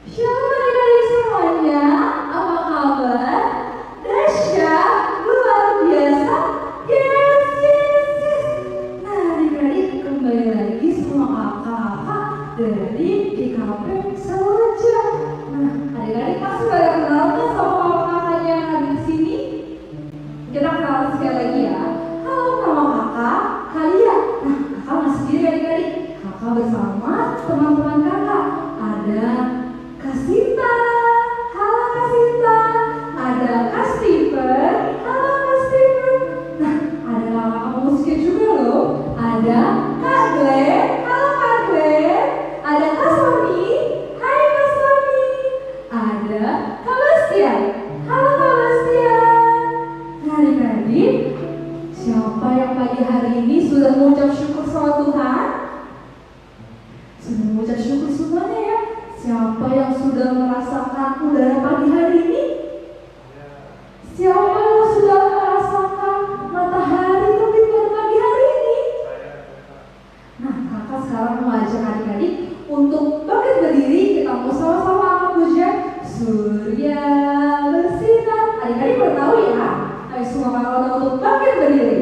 Shalom adik-adik semuanya, apa kabar? Dahsyat, luar biasa, yes, yes, yes. Nah adik-adik kembali lagi sama kakak-kakak dari GKP Saroja. Nah adik-adik pasti pada kenal kan sama kakak-kakaknya yang ada di sini? Kita kenalan sekali lagi ya. Halo, nama kakak Kalia. Nah kakak nggak sendiri adik-adik, kakak bersama teman-teman kakak. Ada Kak Sinta, halo Kak Sinta. Ada Kak Steven, halo Kak Steven. Nah, ada kakak musiknya juga loh. Ada Kak Glenn, halo Kak Glenn. Ada Kak Sony, hai Kak Sony. Ada Kak Bastian, halo Kak Bastian. Nah adik-adik, siapa yang pagi hari ini sudah mengucap syukur sama Tuhan? Sudah mengucap syukur semuanya ya. Siapa yang sudah merasakan udara pagi hari ini? Siapa yang sudah merasakan matahari terbit pada pagi hari ini? Nah, kakak sekarang mau ajak adik-adik untuk bangkit berdiri. Kita mau sama-sama angkat pujian Surya Bersinar. Adik-adik baru tahu ya? Ayo semua kakak untuk bangkit berdiri.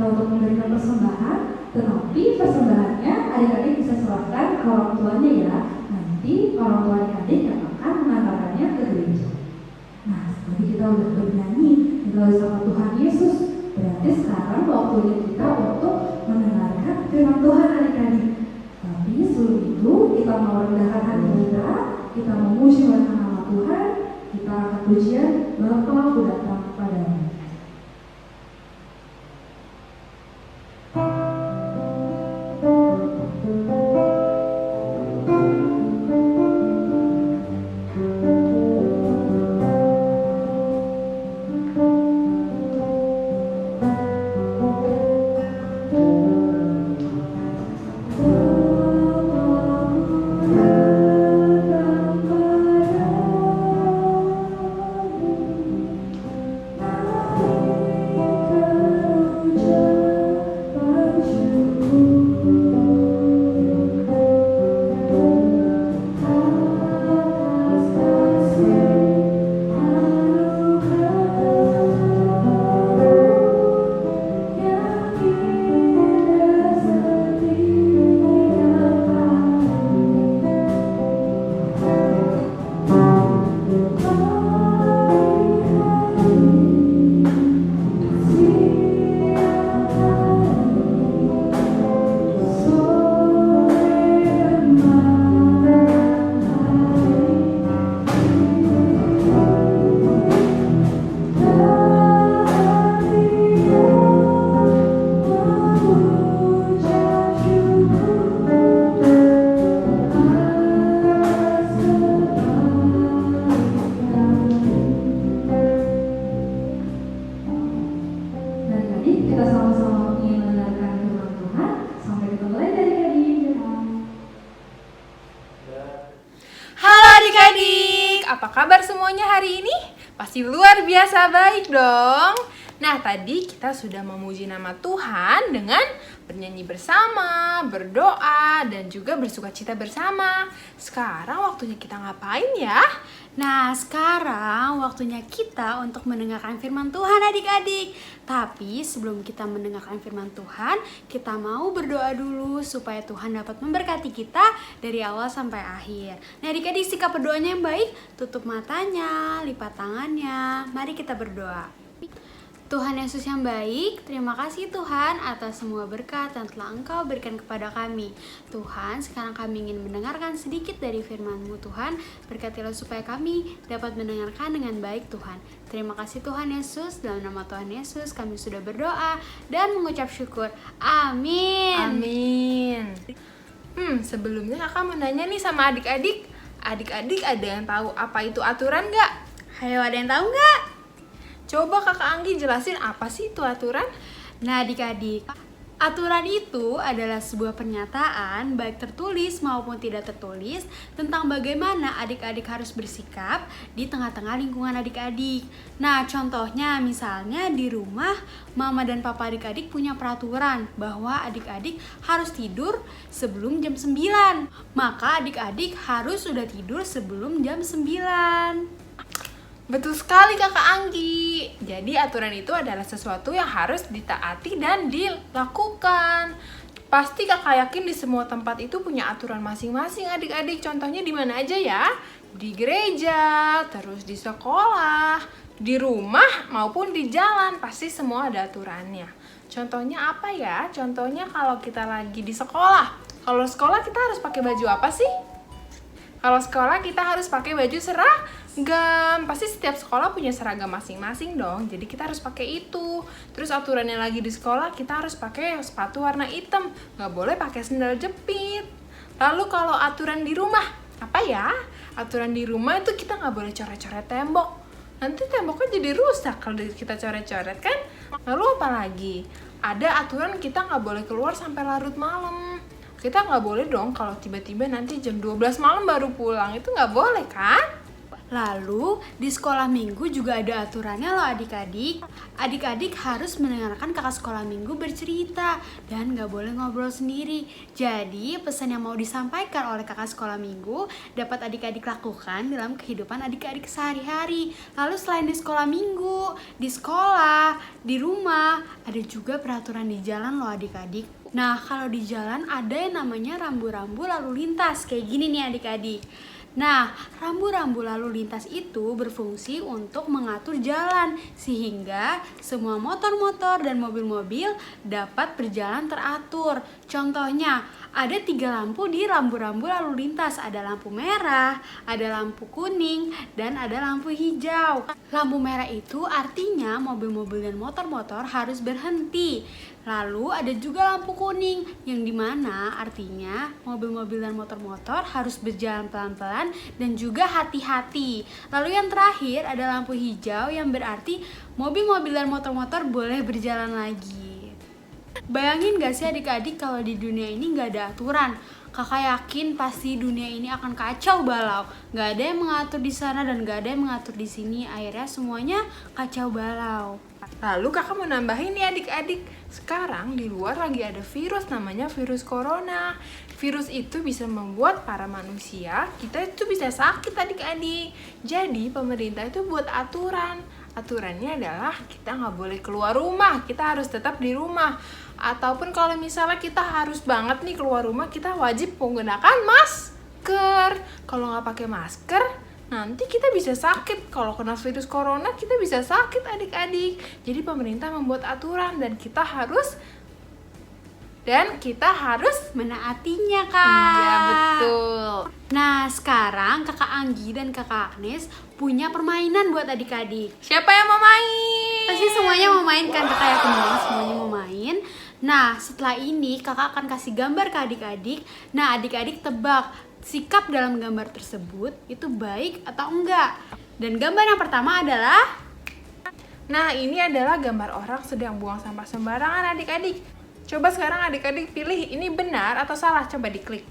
kita untuk memberikan persembahan, tetapi persembahannya adik-adik bisa serahkan ke orang tuanya ya. Nanti orang tua adik-adik yang akan mengantarkannya ke gereja. Nah, tadi kita udah bernyanyi, kita sama Tuhan Yesus. Berarti sekarang waktunya kita untuk mendengarkan firman Tuhan adik-adik. Tapi sebelum itu kita mau rendahkan hati kita memuji nama Tuhan, kita akan pujian Bapa Ku datang padamu. Apa kabar semuanya hari ini? Pasti luar biasa baik dong. Nah, tadi kita sudah memuji nama Tuhan dengan bernyanyi bersama, berdoa, dan juga bersukacita bersama. Sekarang waktunya kita ngapain ya? Nah, sekarang waktunya kita untuk mendengarkan firman Tuhan adik-adik. Tapi sebelum kita mendengarkan firman Tuhan, kita mau berdoa dulu supaya Tuhan dapat memberkati kita dari awal sampai akhir. Nah, adik-adik sikap berdoanya yang baik, tutup matanya, lipat tangannya. Mari kita berdoa. Tuhan Yesus yang baik, terima kasih Tuhan atas semua berkat yang telah Engkau berikan kepada kami. Tuhan, sekarang kami ingin mendengarkan sedikit dari firman-Mu Tuhan. Berkatilah supaya kami dapat mendengarkan dengan baik Tuhan. Terima kasih Tuhan Yesus, dalam nama Tuhan Yesus kami sudah berdoa dan mengucap syukur. Amin. Amin. Sebelumnya kakak mau nanya nih sama adik-adik. Adik-adik ada yang tahu apa itu aturan nggak? Hayo, ada yang tahu nggak? Coba kakak Anggi jelasin apa sih itu aturan? Nah adik-adik, aturan itu adalah sebuah pernyataan baik tertulis maupun tidak tertulis tentang bagaimana adik-adik harus bersikap di tengah-tengah lingkungan adik-adik. Nah contohnya misalnya di rumah mama dan papa adik-adik punya peraturan bahwa adik-adik harus tidur sebelum jam 9. Maka adik-adik harus sudah tidur sebelum jam 9. Betul sekali kakak Anggi. Jadi aturan itu adalah sesuatu yang harus ditaati dan dilakukan. Pasti kakak yakin di semua tempat itu punya aturan masing-masing adik-adik. Contohnya di mana aja ya? Di gereja, terus di sekolah, di rumah maupun di jalan. Pasti semua ada aturannya. Contohnya apa ya? Contohnya kalau kita lagi di sekolah. Kalau sekolah kita harus pakai baju apa sih? Kalau sekolah kita harus pakai baju seragam. Pasti setiap sekolah punya seragam masing-masing dong. Jadi kita harus pakai itu. Terus aturannya lagi di sekolah kita harus pakai sepatu warna hitam. Nggak boleh pakai sendal jepit. Lalu kalau aturan di rumah, apa ya? Aturan di rumah itu kita nggak boleh coret-coret tembok. Nanti temboknya jadi rusak kalau kita coret-coret kan. Lalu apa lagi? Ada aturan kita nggak boleh keluar sampai larut malam. Kita nggak boleh dong kalau tiba-tiba nanti jam 12 malam baru pulang. Itu nggak boleh kan? Lalu di sekolah minggu juga ada aturannya loh adik-adik. Adik-adik harus mendengarkan kakak sekolah minggu bercerita dan gak boleh ngobrol sendiri. Jadi pesan yang mau disampaikan oleh kakak sekolah minggu dapat adik-adik lakukan dalam kehidupan adik-adik sehari-hari. Lalu selain di sekolah minggu, di sekolah, di rumah, ada juga peraturan di jalan loh adik-adik. Nah, kalau di jalan ada yang namanya rambu-rambu lalu lintas. Kayak gini nih adik-adik. Nah, rambu-rambu lalu lintas itu berfungsi untuk mengatur jalan sehingga semua motor-motor dan mobil-mobil dapat berjalan teratur. Contohnya, ada 3 lampu di rambu-rambu lalu lintas. Ada lampu merah, ada lampu kuning, dan ada lampu hijau. Lampu merah itu artinya mobil-mobil dan motor-motor harus berhenti. Lalu ada juga lampu kuning yang dimana artinya mobil-mobil dan motor-motor harus berjalan pelan-pelan dan juga hati-hati. Lalu yang terakhir ada lampu hijau yang berarti mobil-mobil dan motor-motor boleh berjalan lagi. Bayangin gak sih adik-adik kalau di dunia ini gak ada aturan? Kakak yakin pasti dunia ini akan kacau balau. Gak ada yang mengatur di sana dan gak ada yang mengatur di sini. Akhirnya semuanya kacau balau. Lalu kakak mau nambahin nih adik-adik, sekarang di luar lagi ada virus namanya virus corona. Virus itu bisa membuat para manusia, kita itu bisa sakit adik-adik. Jadi pemerintah itu buat aturan. Aturannya adalah kita nggak boleh keluar rumah, kita harus tetap di rumah. Ataupun kalau misalnya kita harus banget nih keluar rumah, kita wajib menggunakan masker. Kalau nggak pakai masker, nanti kita bisa sakit. Kalau kena virus corona, kita bisa sakit adik-adik. Jadi pemerintah membuat aturan dan kita harus menaatinya, Kak. Iya, betul. Nah, sekarang Kakak Anggi dan Kakak Agnes punya permainan buat adik-adik. Siapa yang mau main? Pasti semuanya mau main kan? Kakak yakin banget semuanya mau main. Nah, setelah ini Kakak akan kasih gambar ke adik-adik. Nah, adik-adik tebak sikap dalam gambar tersebut itu baik atau enggak. Dan gambar yang pertama adalah, nah, ini adalah gambar orang sedang buang sampah sembarangan adik-adik. Coba sekarang adik-adik pilih ini benar atau salah, coba diklik.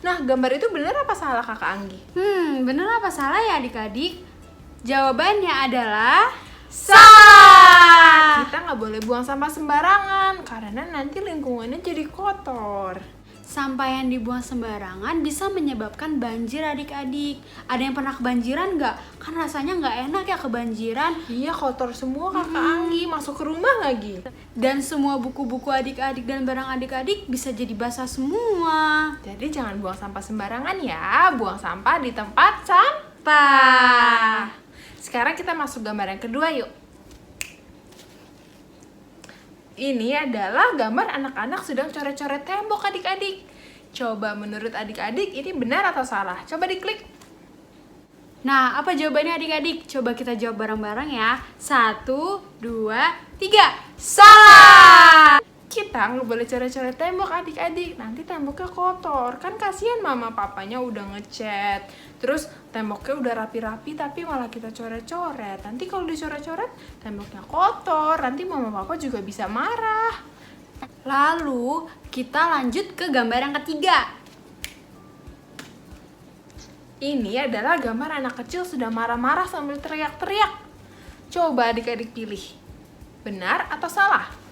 Nah, gambar itu benar apa salah Kakak Anggi? bener apa salah ya adik-adik? Jawabannya adalah salah! Kita nggak boleh buang sampah sembarangan karena nanti lingkungannya jadi kotor. Sampah yang dibuang sembarangan bisa menyebabkan banjir adik-adik. Ada yang pernah kebanjiran nggak? Kan rasanya nggak enak ya kebanjiran. Iya, kotor semua Kakak Anggi, masuk ke rumah lagi. Dan semua buku-buku adik-adik dan barang adik-adik bisa jadi basah semua. Jadi jangan buang sampah sembarangan ya, buang sampah di tempat sampah. Sekarang kita masuk gambar yang kedua yuk. Ini adalah gambar anak-anak sedang coret-coret tembok adik-adik. Coba menurut adik-adik ini benar atau salah? Coba diklik. Nah, apa jawabannya adik-adik? Coba kita jawab bareng-bareng ya. 1, 2, 3. Salah! Kita nggak boleh coret-coret tembok adik-adik, nanti temboknya kotor. Kan kasihan mama papanya udah ngecat, terus temboknya udah rapi-rapi tapi malah kita coret-coret. Nanti kalau dicoret-coret temboknya kotor, nanti mama papa juga bisa marah. Lalu kita lanjut ke gambar yang ketiga. Ini adalah gambar anak kecil sudah marah-marah sambil teriak-teriak. Coba adik-adik pilih, benar atau salah?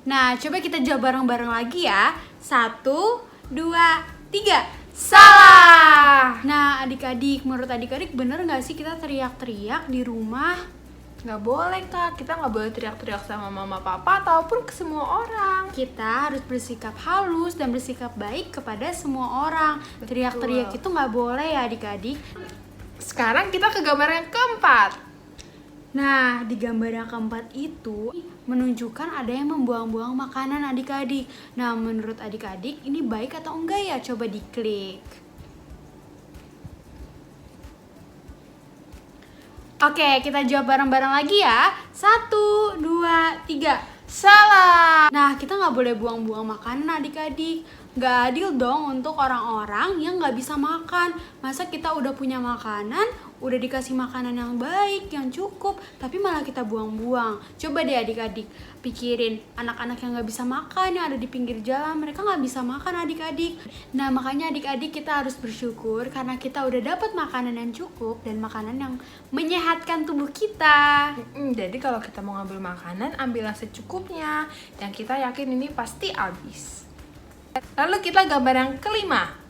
Nah, coba kita jawab bareng-bareng lagi ya. 1, 2, 3. Salah! Nah, adik-adik, menurut adik-adik bener gak sih kita teriak-teriak di rumah? Nggak boleh Kak, kita nggak boleh teriak-teriak sama mama papa ataupun ke semua orang. Kita harus bersikap halus dan bersikap baik kepada semua orang. Betul. Teriak-teriak itu nggak boleh ya adik-adik. Sekarang kita ke gambar yang keempat. Nah, di gambar yang keempat itu menunjukkan ada yang membuang-buang makanan adik-adik. Nah, menurut adik-adik ini baik atau enggak ya? Coba diklik. Oke, kita jawab bareng-bareng lagi ya. 1, 2, 3. Salah! Nah, kita nggak boleh buang-buang makanan adik-adik. Nggak adil dong untuk orang-orang yang nggak bisa makan. Masa kita udah punya makanan, udah dikasih makanan yang baik, yang cukup, tapi malah kita buang-buang. Coba deh adik-adik pikirin anak-anak yang gak bisa makan, yang ada di pinggir jalan, mereka gak bisa makan adik-adik. Nah makanya adik-adik kita harus bersyukur karena kita udah dapat makanan yang cukup dan makanan yang menyehatkan tubuh kita. Jadi kalau kita mau ngambil makanan, ambillah secukupnya, yang kita yakin ini pasti habis. Lalu kita gambar yang kelima.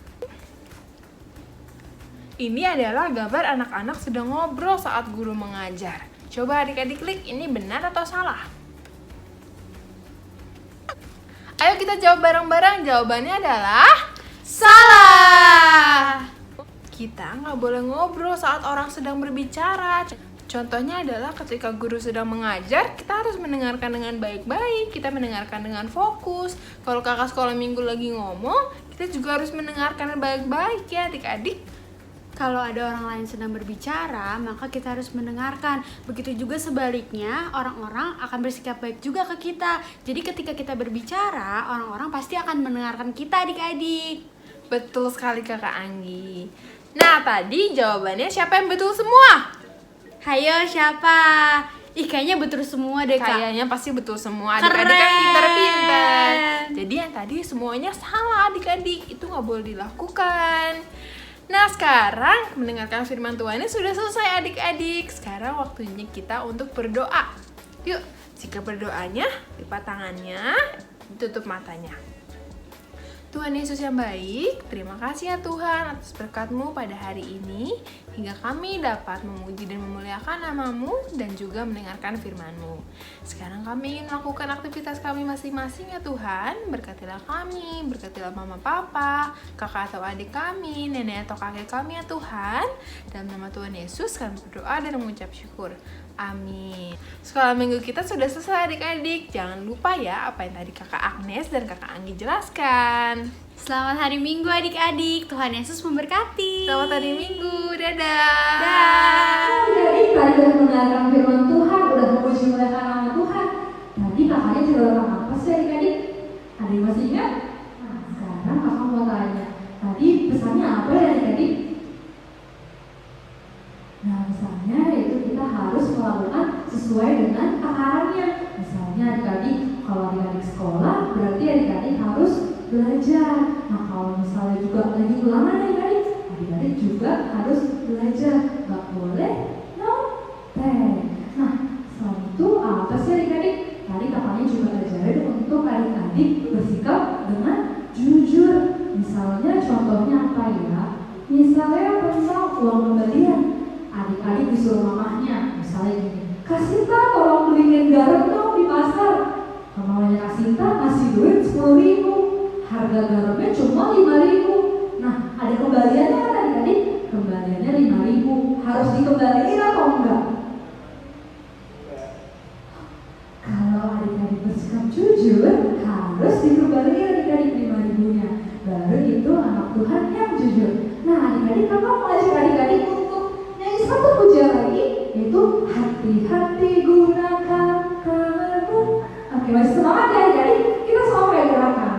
Ini adalah gambar anak-anak sedang ngobrol saat guru mengajar. Coba adik-adik klik, ini benar atau salah? Ayo kita jawab bareng-bareng. Jawabannya adalah salah. Kita nggak boleh ngobrol saat orang sedang berbicara. Contohnya adalah ketika guru sedang mengajar, kita harus mendengarkan dengan baik-baik, kita mendengarkan dengan fokus. Kalau kakak sekolah minggu lagi ngomong, kita juga harus mendengarkan baik-baik ya adik-adik. Kalau ada orang lain sedang berbicara, maka kita harus mendengarkan. Begitu juga sebaliknya, orang-orang akan bersikap baik juga ke kita. Jadi ketika kita berbicara, orang-orang pasti akan mendengarkan kita adik-adik. Betul sekali kakak Anggi. Nah tadi jawabannya siapa yang betul semua? Hayo siapa? Ih kayaknya betul semua deh kak. Kayaknya pasti betul semua. Adik-adik kan pintar-pintar. Jadi yang tadi semuanya salah adik-adik. Itu nggak boleh dilakukan. Nah sekarang mendengarkan firman Tuhan ini sudah selesai adik-adik. Sekarang waktunya kita untuk berdoa. Yuk, jika berdoanya, lipat tangannya, tutup matanya. Tuhan Yesus yang baik, terima kasih ya Tuhan atas berkat-Mu pada hari ini, hingga kami dapat memuji dan memuliakan nama-Mu dan juga mendengarkan firman-Mu. Sekarang kami ingin melakukan aktivitas kami masing-masing ya Tuhan, berkatilah kami, berkatilah mama papa, kakak atau adik kami, nenek atau kakek kami ya Tuhan. Dalam nama Tuhan Yesus kami berdoa dan mengucap syukur. Amin. Sekolah minggu kita sudah selesai adik-adik. Jangan lupa ya apa yang tadi kakak Agnes dan kakak Anggi jelaskan. Selamat hari Minggu adik-adik. Tuhan Yesus memberkati. Selamat hari Minggu. Dadah. Dah. Jadi tadi udah mendengarkan firman Tuhan, udah memuji memuliakan nama Tuhan. Tadi kakaknya cerita apa sih adik-adik? Ada yang masih ingat? Nah, sekarang kakak mau tanya. Tadi pesannya apa ya adik-adik? Nah, misalnya itu kita harus melakukan sesuai dengan takarannya. Misalnya adik-adik, kalau adik-adik sekolah, berarti adik-adik harus belajar. Nah, kalau misalnya juga lagi ulangan adik-adik, adik-adik juga harus belajar. Gak boleh nyontek. Nah, selain itu apa sih adik-adik? Tadi kakaknya juga ajarin untuk adik-adik bersikap dengan jujur. Misalnya contohnya apa ya? Misalnya tentang uang kembalian. Adik-adik disuruh mamahnya, misalnya gini, Kasinta tolong beliin garam dong di pasar. Mamanya Kasinta kasih duit 10.000, harga garamnya cuma 5.000. Nah, ada kembaliannya kan adik-adik? Kembaliannya 5.000, harus dikembaliin atau enggak? Kalau adik-adik bersikap jujur, harus dikembaliin adik-adik 5.000-nya. Baru itu anak Tuhan yang jujur. Nah, adik-adik kakak mau ajak adik-adik untuk nyanyi satu pujian lagi, yaitu hati-hati gunakan kamu. Oke, masih semangat ya adik-adik? Kita semua kayak gerakan.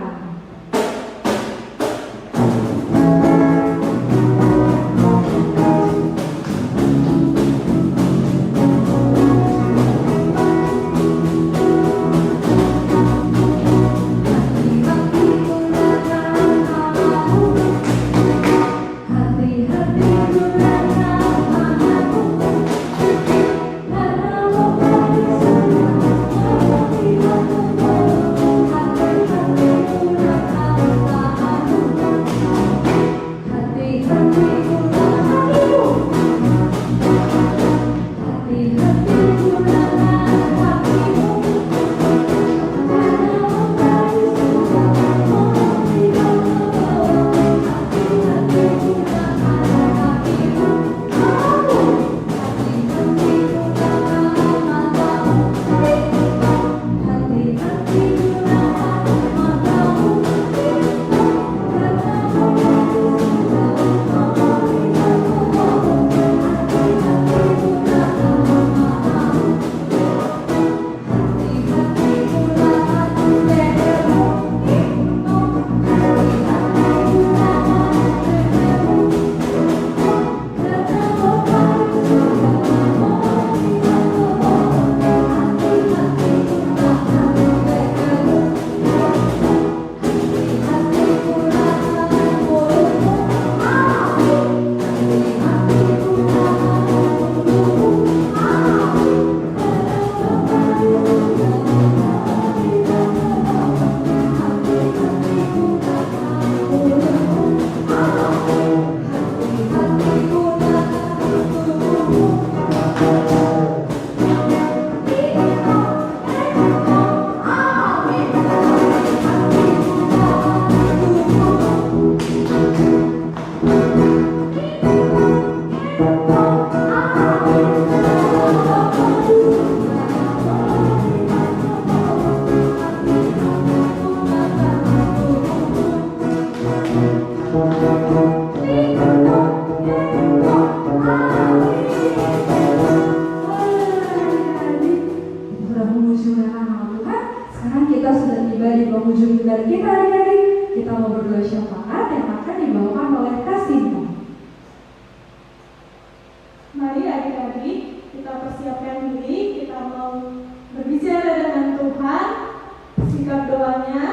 Hati-hati gunakan doanya,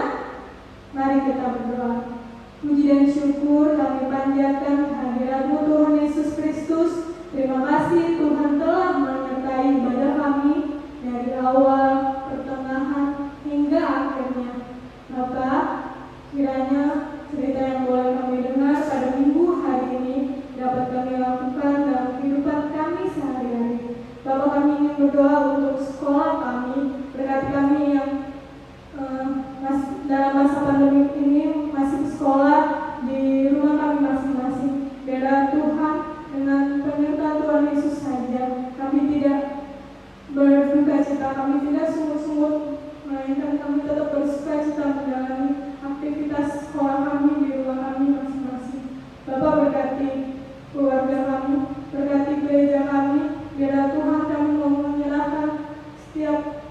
mari kita berdoa. Puji dan syukur kami panjatkan kehadirat-Mu Tuhan Yesus Kristus. Terima kasih Tuhan telah menyertai ibadah kami dari awal, pertengahan, hingga akhirnya. Bapak, kiranya cerita yang boleh kami dengar pada minggu hari ini dapat kami lakukan dalam kehidupan kami sehari-hari. Bapak, kami ingin berdoa untuk sekolah kami, berkati kami yang dalam masa pandemi ini masih sekolah di rumah kami masing-masing. Biarlah Tuhan dengan penyertaan Tuhan Yesus saja kami tidak berduka cita, kami tidak sungut-sungut, melainkan kami tetap bersuka cita menjalani aktivitas sekolah kami di rumah kami masing-masing. Bapak, berkati keluarga kami, berkati gereja kami. Biarlah Tuhan kami mau menyerahkan setiap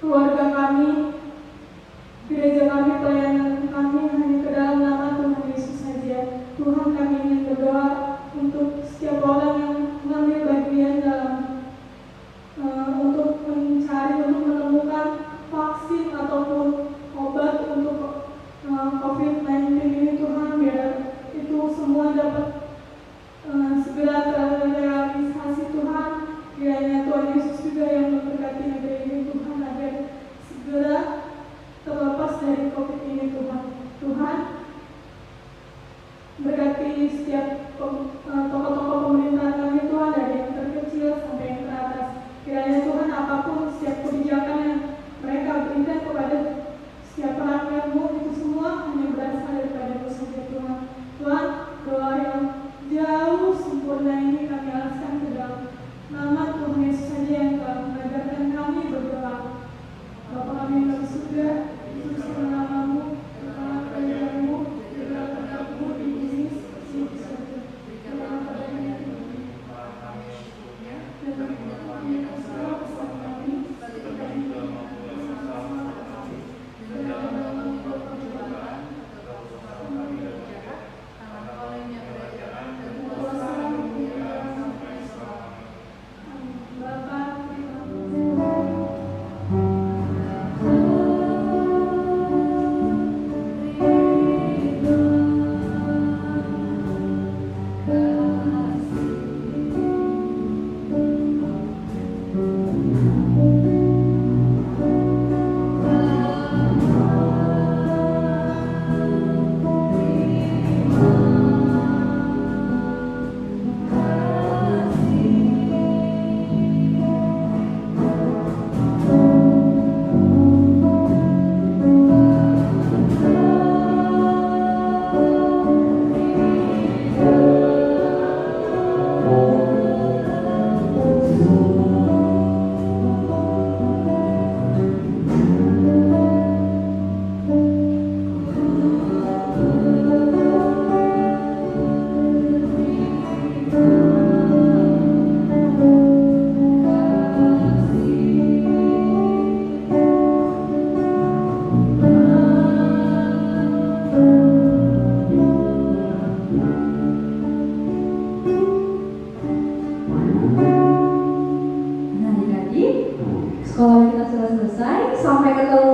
keluarga kami, gereja kami, pelayanan kami hanya ke dalam nama Tuhan Yesus saja. Tuhan, kami ingin berdoa untuk setiap orang yang mengambil bagian dalam untuk menemukan vaksin ataupun obat untuk COVID-19 ini. Tuhan, biar itu semua dapat segera terrealisasi Tuhan. Kiranya Tuhan Yesus juga yang memberkati negeri ini Tuhan, agar segera terlepas dari COVID ini Tuhan. Tuhan, berkati setiap tokoh-tokoh pemerintahan kami Tuhan, dari yang terkecil sampai yang teratas. Kiranya Tuhan, apapun setiap kebijakan yang mereka berikan kepada setiap rakyat-Mu, itu semua hanya berasal daripada-Mu saja Tuhan. Tuhan, doa yang jauh sempurna ini kami alaskan ke dalam nama Tuhan Yesus saja yang telah mengajarkan kami berdoa. Bapa kami yang di surga, dikuduskan nama-Mu, berkatlah kerajaan-Mu, jadilah kehendak-Mu di bumi seperti di surga. Berikanlah kepada kami hari ini kami secukupnya, dan ampunilah kami dosa kami, seperti kami mengampuni dosa-dosa kami. Dan jangan kami membawa pencobaan, tetapi selamatkan kami dari jahat. Karena Engkau yang kerajaan dan kuasa dan kemuliaan sampai selamanya. Bapak, sekolah kita sudah selesai. Sampai ketemu